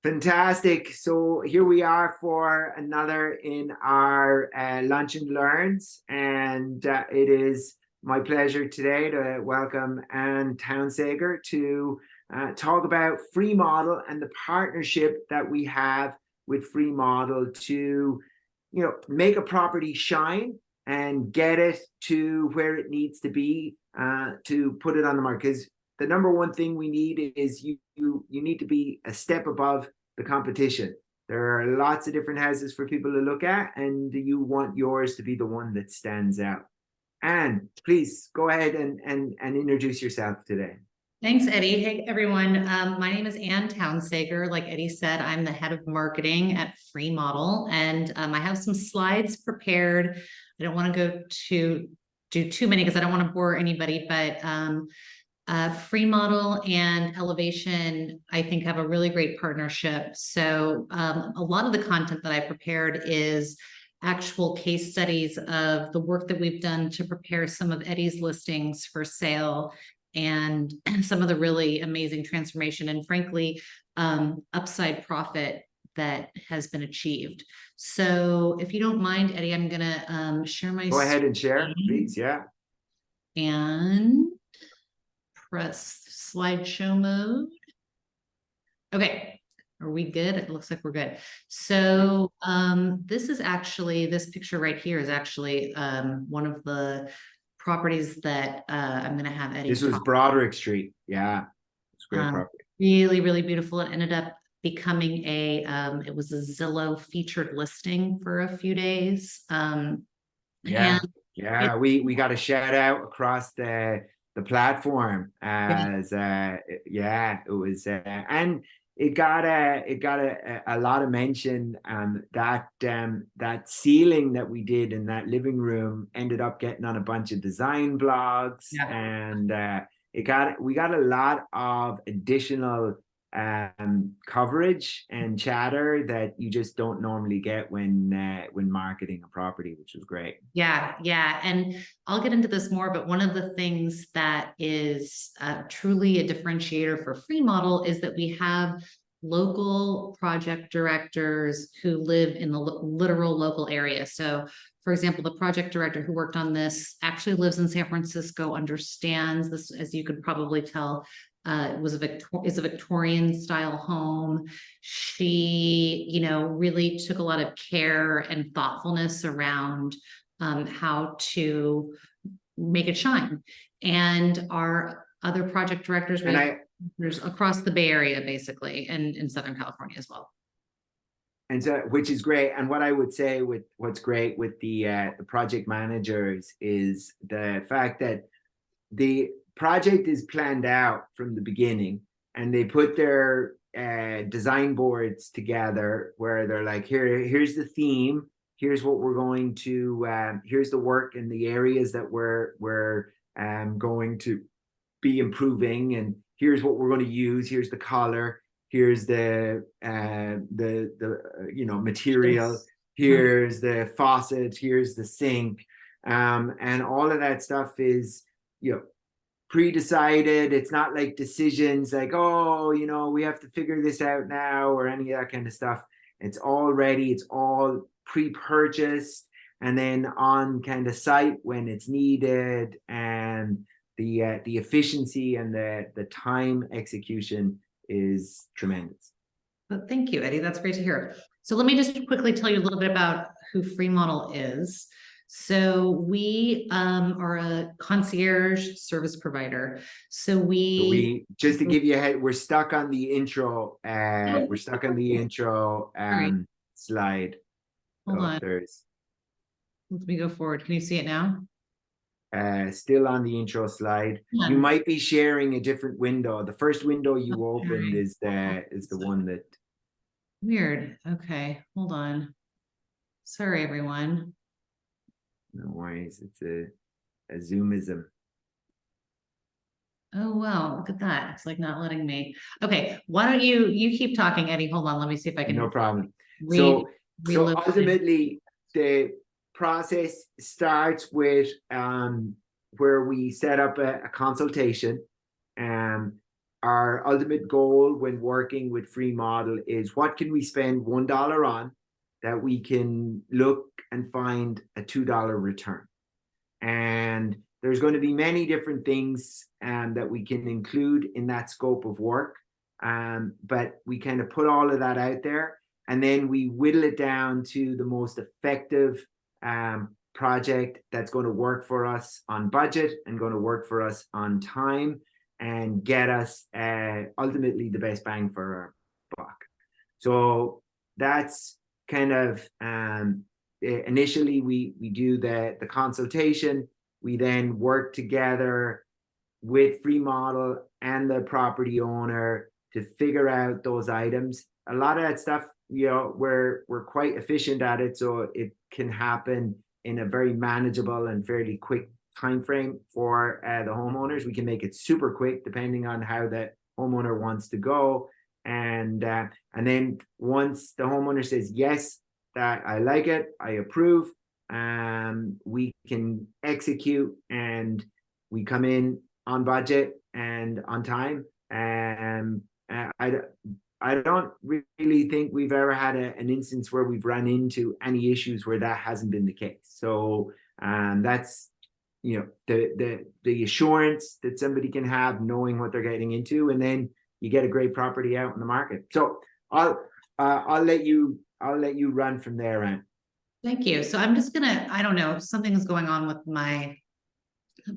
Fantastic. So here we are for another in our Lunch and Learns. And it is my pleasure today to welcome Ann Townsager to talk about Freemodel and the partnership that we have with Freemodel to, make a property shine and get it to where it needs to be to put it on the market. Because the number one thing we need is you need to be a step above the competition. There are lots of different houses for people to look at, and you want yours to be the one that stands out. And please go ahead and introduce yourself today. Thanks, Eddie. Hey, everyone. My name is Ann Townsager. Like Eddie said, I'm the head of marketing at Freemodel, and I have some slides prepared. I don't want to do too many because I don't want to bore anybody, but Freemodel and Elevation, I think, have a really great partnership. So a lot of the content that I prepared is actual case studies of the work that we've done to prepare some of Eddie's listings for sale and some of the really amazing transformation and frankly, upside profit that has been achieved. So if you don't mind, Eddie, I'm gonna share my Go ahead and share, please. Yeah. And press slideshow mode. Okay, are we good? It looks like we're good. So this picture right here is actually one of the properties that I'm going to have Eddie. This was Broderick Street. Yeah, it's great property. Really, really beautiful. It ended up becoming it was a Zillow featured listing for a few days. Yeah, we got a shout out across the platform as it was and it got a lot of mention. That ceiling that we did in that living room ended up getting on a bunch of design blogs, and we got a lot of additional coverage and chatter that you just don't normally get when marketing a property, which was great. Yeah, and I'll get into this more, but one of the things that is truly a differentiator for Freemodel is that we have local project directors who live in the literal local area. So for example, the project director who worked on this actually lives in San Francisco, understands this, as you could probably tell. It was is a Victorian style home. She, really took a lot of care and thoughtfulness around how to make it shine. And our other project directors, there's across the Bay Area, basically, and in Southern California as well. And so, which is great. And what I would say with what's great with the project managers is the fact that the project is planned out from the beginning, and they put their design boards together where they're like, here's the theme, here's what we're going to here's the work in the areas that we're going to be improving, and here's what we're going to use, here's the color, here's the material, here's the faucet, here's the sink, and all of that stuff is pre-decided. It's not like decisions like, oh, we have to figure this out now or any of that kind of stuff. It's all ready, it's all pre-purchased, and then on kind of site when it's needed, and the efficiency and the time execution is tremendous. Well, thank you, Eddie. That's great to hear. So let me just quickly tell you a little bit about who Freemodel is. So we are a concierge service provider. So we just to give you a head, we're stuck on the intro. We're stuck on the intro slide. Hold on. Let me go forward. Can you see it now? Still on the intro slide. Yeah. You might be sharing a different window. The first window you opened is the one that. Weird. Okay, hold on. Sorry, everyone. No worries. It's a Zoomism. Oh, wow. Look at that. It's like not letting me. Okay. Why don't you keep talking, Eddie? Hold on. Let me see if I can. No problem. So ultimately, the process starts with where we set up a consultation. our ultimate goal when working with Freemodel is what can we spend $1 on that we can look and find a $2 return. And there's going to be many different things that we can include in that scope of work. But we kind of put all of that out there, and then we whittle it down to the most effective project that's going to work for us on budget and going to work for us on time and get us ultimately the best bang for our buck. So that's kind of initially we do the consultation. We then work together with Freemodel and the property owner to figure out those items. A lot of that stuff, we're quite efficient at it, so it can happen in a very manageable and fairly quick time frame for the homeowners. We can make it super quick depending on how the homeowner wants to go. And then once the homeowner says, yes, that I like it, I approve, we can execute, and we come in on budget and on time. I don't really think we've ever had an instance where we've run into any issues where that hasn't been the case. So that's the assurance that somebody can have knowing what they're getting into, and then you get a great property out in the market. So I'll let you run from there, Ann. Thank you. So I'm just gonna, I don't know, something is going on with my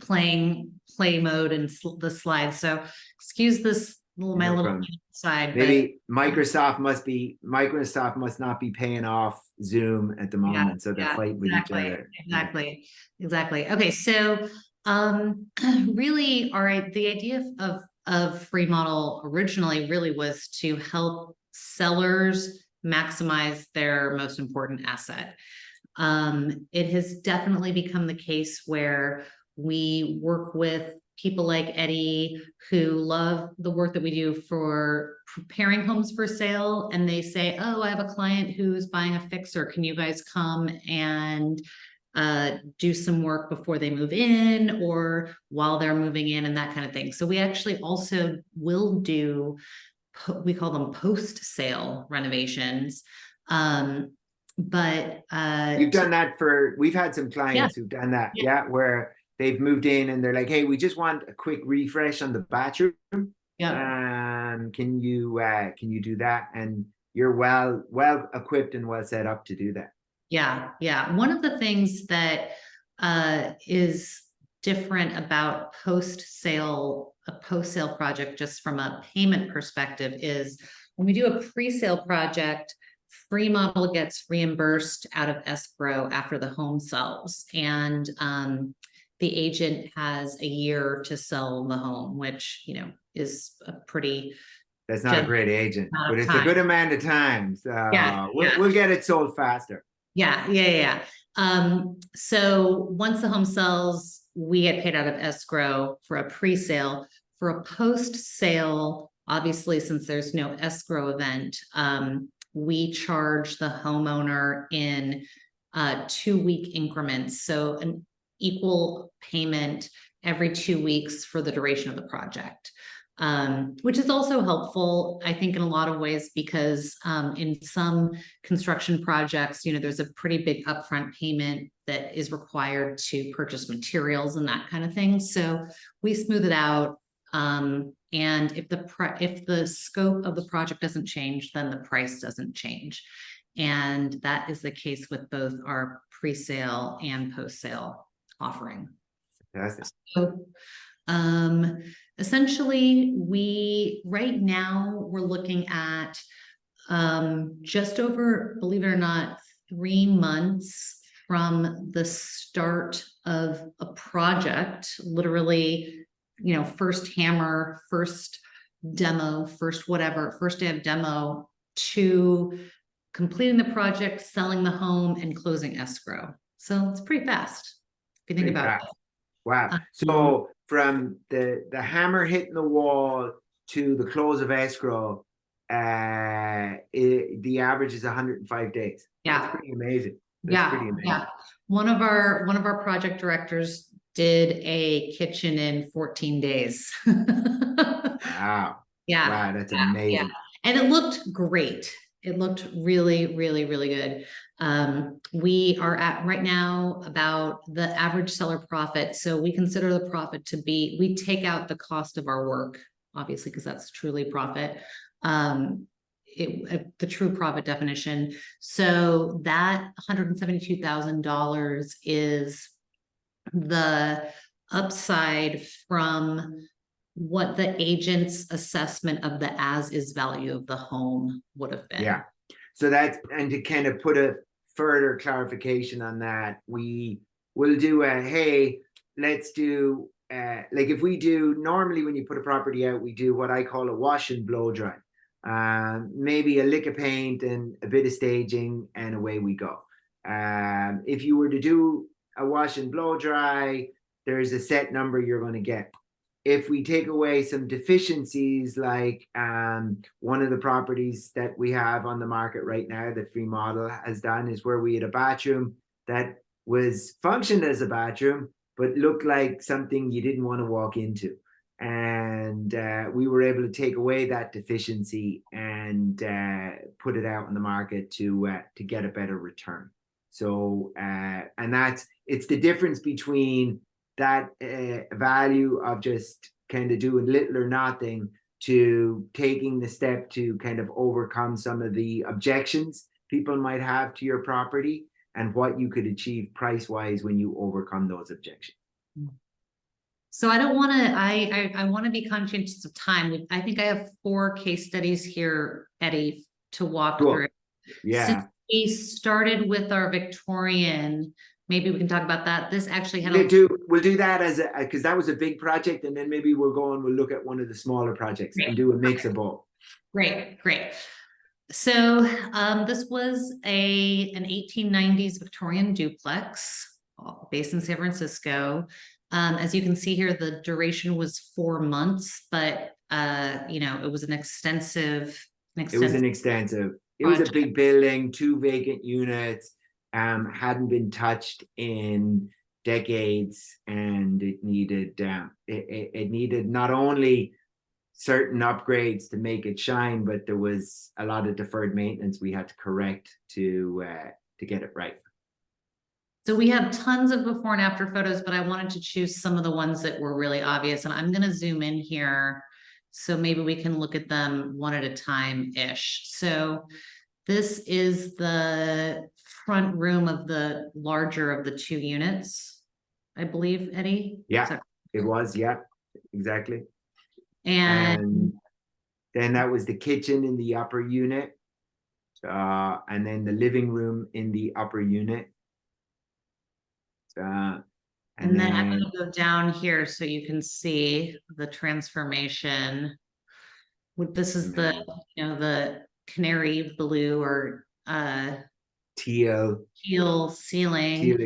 play mode and the slides. So excuse this my little side. Maybe Microsoft must not be paying off Zoom at the moment, so they're fighting with each other. Exactly. Okay, so really, all right, the idea of Freemodel originally really was to help sellers maximize their most important asset. It has definitely become the case where we work with people like Eddie who love the work that we do for preparing homes for sale. And they say, oh, I have a client who's buying a fixer. Can you guys come and do some work before they move in or while they're moving in and that kind of thing. So we actually also will do, we call them post-sale renovations. But you've done that we've had some clients who've done that, where they've moved in and they're like, hey, we just want a quick refresh on the bathroom. Can you do that? And you're well equipped and well set up to do that. One of the things that is different about a post-sale project, just from a payment perspective, is when we do a pre-sale project, Freemodel gets reimbursed out of escrow after the home sells, and the agent has a year to sell the home, which is a pretty. That's not a great agent, but it's a good amount of time. So we'll get it sold faster. So once the home sells, we get paid out of escrow for a pre-sale. For a post-sale, obviously, since there's no escrow event, we charge the homeowner in 2-week increments. So an equal payment every 2 weeks for the duration of the project. Which is also helpful, I think, in a lot of ways, because in some construction projects, there's a pretty big upfront payment that is required to purchase materials and that kind of thing. So we smooth it out. And if the scope of the project doesn't change, then the price doesn't change. And that is the case with both our pre-sale and post-sale offering. So, essentially, right now we're looking at just over, believe it or not, 3 months from the start of a project, literally, first hammer, first demo, first day of demo, to completing the project, selling the home, and closing escrow. So it's pretty fast if you think about it. Wow. So from the hammer hitting the wall to the close of escrow, the average is 105 days. That's pretty amazing. Pretty amazing. One of our project directors did a kitchen in 14 days. Wow. Yeah, Wow, that's yeah. amazing. And it looked great. It looked really, really, really good. We are at right now about the average seller profit. So we consider the profit to be, we take out the cost of our work, obviously, because that's truly profit. The true profit definition. So that $172,000 is the upside from what the agent's assessment of the as-is value of the home would have been. Yeah. So that's, and to kind of put a further clarification on that, we will do a, hey, let's do, like if we do, normally when you put a property out, we do what I call a wash and blow dry. Maybe a lick of paint and a bit of staging, and away we go. If you were to do a wash and blow dry, there's a set number you're going to get. If we take away some deficiencies, like one of the properties that we have on the market right now that Freemodel has done, is where we had a bathroom that was functioned as a bathroom, but looked like something you didn't want to walk into. And we were able to take away that deficiency and put it out on the market to get a better return. So, and it's the difference between that value of just kind of doing little or nothing to taking the step to kind of overcome some of the objections people might have to your property, and what you could achieve price wise when you overcome those objections. So I don't want to, I want to be conscientious of time. I think I have 4 case studies here, Eddie, to walk through. Yeah. Since we started with our Victorian, maybe we can talk about that. This actually had we'll do that as a, because that was a big project, and then maybe we'll go and we'll look at one of the smaller projects and do a mix of both. Great. So this was an 1890s Victorian duplex based in San Francisco. As you can see here, the duration was 4 months, but it was an extensive. It was a big building, 2 vacant units. Hadn't been touched in decades, and it needed it needed not only certain upgrades to make it shine, but there was a lot of deferred maintenance we had to correct to get it right. So we have tons of before and after photos, but I wanted to choose some of the ones that were really obvious, and I'm going to zoom in here so maybe we can look at them one at a time ish. So this is the front room of the larger of the 2 units, I believe, Eddie. Yeah, it was. Yeah, exactly. And then that was the kitchen in the upper unit, and then the living room in the upper unit. And then I'm going to go down here so you can see the transformation. This is the canary blue or teal ceiling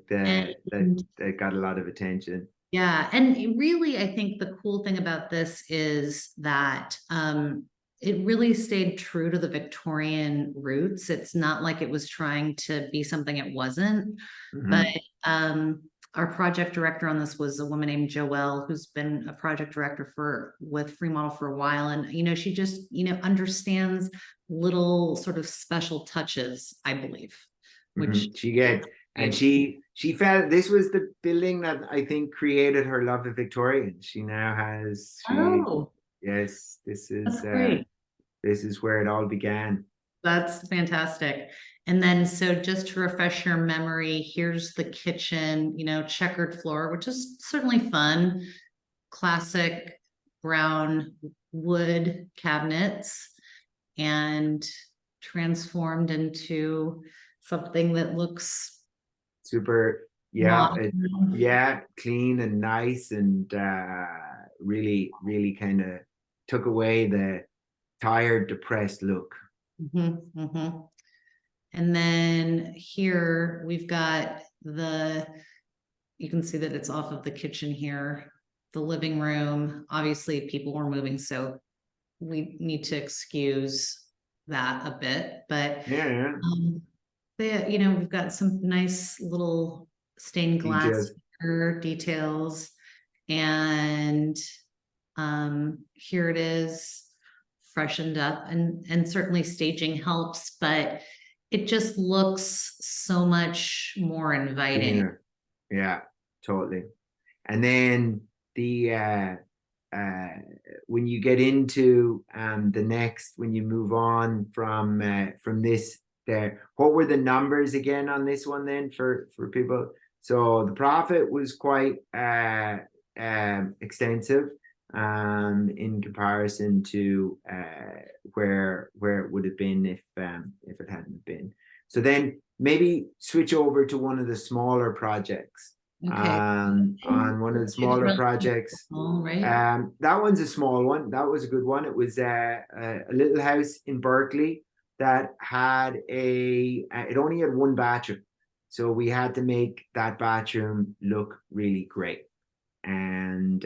that got a lot of attention. Yeah, and really, I think the cool thing about this is that it really stayed true to the Victorian roots. It's not like it was trying to be something it wasn't. But our project director on this was a woman named Joelle, who's been a project director with Freemodel for a while, and she just understands little sort of special touches, I believe, which she gets. And she felt this was the building that I think created her love of Victorian. She now has. Yes, this is where it all began. That's fantastic. And then, so just to refresh your memory, here's the kitchen. Checkered floor, which is certainly fun. Classic brown wood cabinets, and transformed into something that looks super, clean and nice, and really kind of took away the tired, depressed look. And then here we've got you can see that it's off of the kitchen here, the living room. Obviously people were moving, so we need to excuse that a bit, but we've got some nice little stained glass details, and Here it is, freshened up, and certainly staging helps, but it just looks so much more inviting. Yeah, totally. And then the when you get into the next, when you move on from this there, what were the numbers again on this one then for people? So the profit was quite extensive in comparison to where it would have been if it hadn't been. So then maybe switch over to one of the smaller projects. Okay. On one of the smaller projects. All right. That one's a small one. That was a good one. It was a little house in Berkeley that had it only had one bathroom. So we had to make that bathroom look really great. And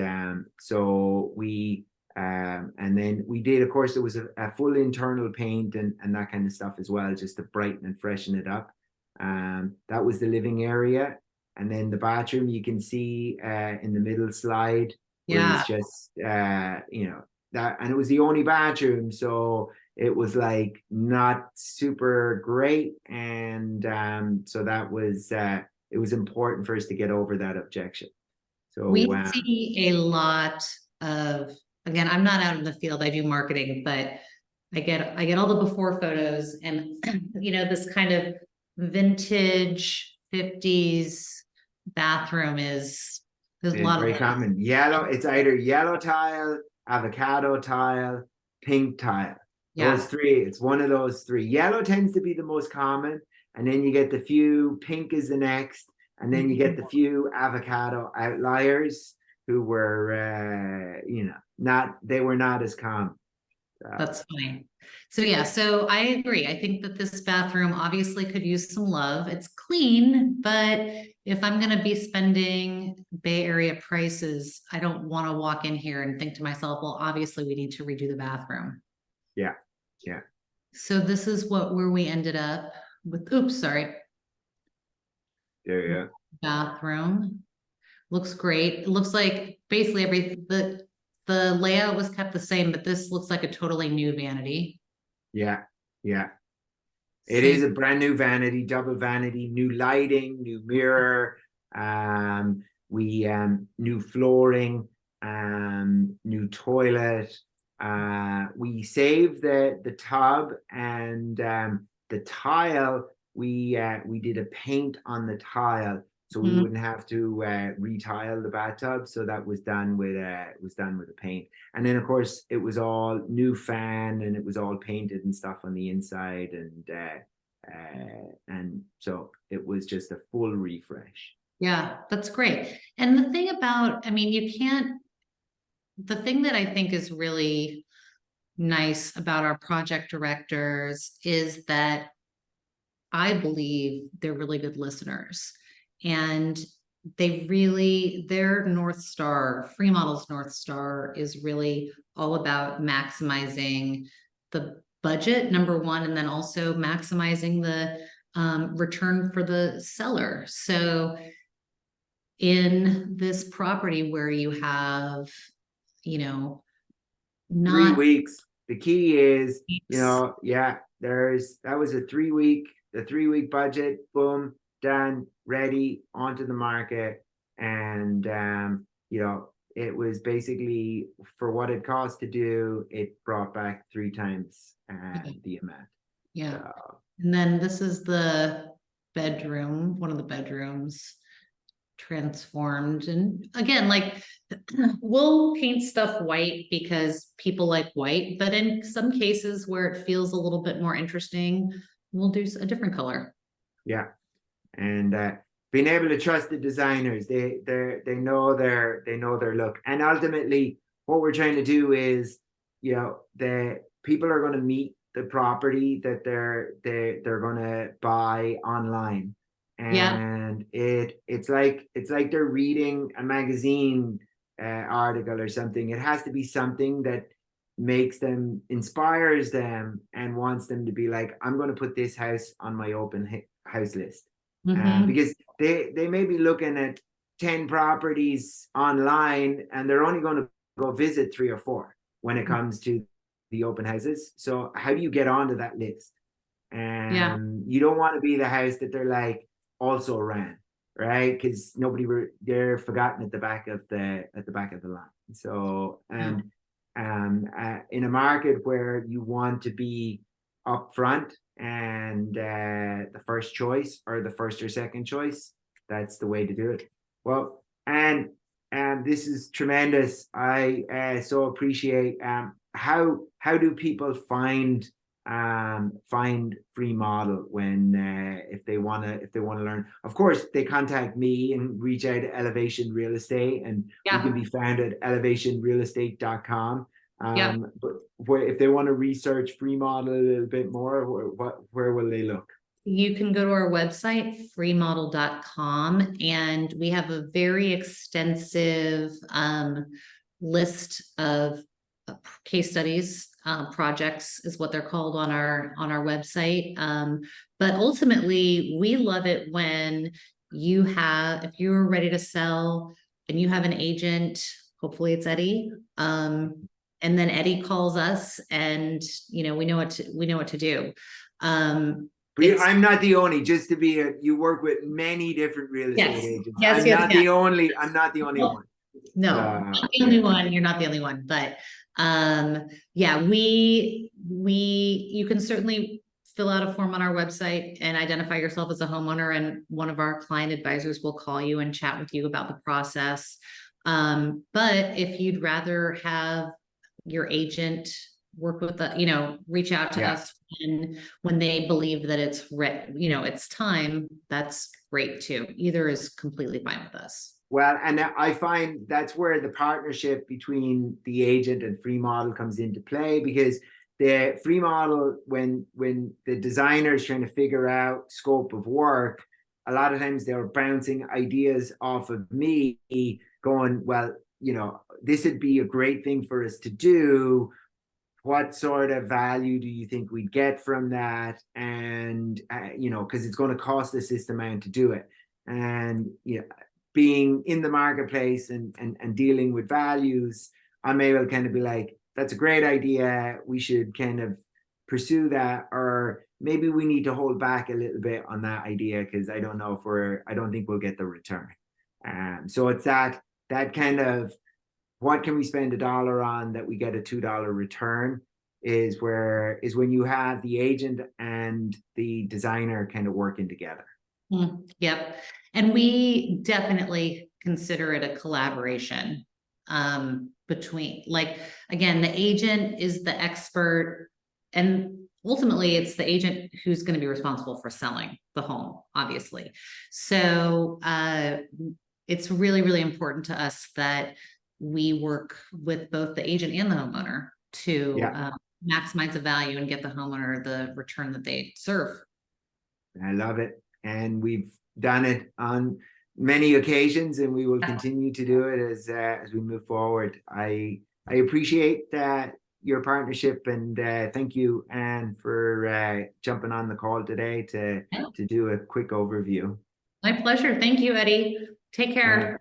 so we and then we did, of course, there was a full internal paint and that kind of stuff as well, just to brighten and freshen it up. That was the living area. And then the bathroom, you can see in the middle slide, was just, that, and it was the only bathroom. So it was like not super great. And so that was, it was important for us to get over that objection. So we see a lot of, again, I'm not out in the field, I do marketing, but I get all the before photos and, this kind of vintage 50s bathroom is, there's a lot very of common. Yellow, it's either yellow tile, avocado tile, pink tile. Those three, it's one of those three. Yellow tends to be the most common, and then you get the few, pink is the next, and then you get the few avocado outliers who were, they were not as common. That's fine. So yeah, so I agree. I think that this bathroom obviously could use some love. It's clean, but if I'm going to be spending Bay Area prices, I don't want to walk in here and think to myself, well, obviously we need to redo the bathroom. Yeah. So this is where we ended up with, oops, sorry. Yeah. Bathroom. Looks great. It looks like basically the layout was kept the same, but this looks like a totally new vanity. Yeah. It is a brand new vanity, double vanity, new lighting, new mirror, new flooring, new toilet. We saved the tub and the tile. We did a paint on the tile, so we wouldn't have to retile the bathtub. So that was done with a paint. And then of course it was all new fan and it was all painted and stuff on the inside, and so it was just a full refresh. Yeah, that's great. And the thing about, the thing that I think is really nice about our project directors is that I believe they're really good listeners, and their North Star, Freemodel's North Star, is really all about maximizing the budget, number one, and then also maximizing the return for the seller. So in this property where you have, 3 weeks, the key is, that was a 3-week budget, boom, done, ready, onto the market. And it was basically, for what it cost to do, it brought back 3 times the amount. And then this is the bedroom, one of the bedrooms transformed. And again, like, we'll paint stuff white because people like white, but in some cases where it feels a little bit more interesting, we'll do a different color. Yeah. And being able to trust the designers, they know their look. And ultimately what we're trying to do is, the people are going to meet the property that they're going to buy online. And it's like they're reading a magazine article or something. It has to be something that makes them, inspires them, and wants them to be like, I'm going to put this house on my open house list. Because they may be looking at 10 properties online and they're only going to go visit 3 or 4 when it comes to the open houses. So how do you get onto that list? Yeah. And you don't want to be the house that they're like also ran, right? Because they're forgotten at the back of the line. So and in a market where you want to be upfront and the first choice or the first or second choice, that's the way to do it. Well, and this is tremendous. I so appreciate how do people find Freemodel when if they want to learn. Of course they contact me and reach out to Elevation Real Estate, and we can be found at elevationrealestate.com. But if they want to research Freemodel a little bit more, where will they look? You can go to our website, freemodel.com, and we have a very extensive list of case studies, projects is what they're called on our website. But ultimately, we love it when if you're ready to sell and you have an agent, hopefully it's Eddie, and then Eddie calls us, and we know what to do. I'm not the only, just to be you work with many different real estate agents. I'm not the only one. No, not the only one. You're not the only one, but yeah, you can certainly fill out a form on our website and identify yourself as a homeowner, and one of our client advisors will call you and chat with you about the process. But if you'd rather have your agent work with reach out to us when they believe that it's it's time, that's great too. Either is completely fine with us. Well, and I find that's where the partnership between the agent and Freemodel comes into play, because the Freemodel, when the designer is trying to figure out scope of work, a lot of times they're bouncing ideas off of me, going, well, this would be a great thing for us to do. What sort of value do you think we'd get from that? And because it's going to cost us this amount to do it. And being in the marketplace and dealing with values, I'm able to kind of be like, that's a great idea, we should kind of pursue that, or maybe we need to hold back a little bit on that idea because I don't think we'll get the return. So it's that kind of, what can we spend $1 on that we get a $2 return, is when you have the agent and the designer kind of working together. Yep. And we definitely consider it a collaboration between, again, the agent is the expert, and ultimately it's the agent who's going to be responsible for selling the home, obviously. So it's really, really important to us that we work with both the agent and the homeowner to maximize the value and get the homeowner the return that they deserve. I love it. And we've done it on many occasions, and we will continue to do it as we move forward. I appreciate your partnership, and thank you, Anne, for jumping on the call today to do a quick overview. My pleasure. Thank you, Eddie. Take care.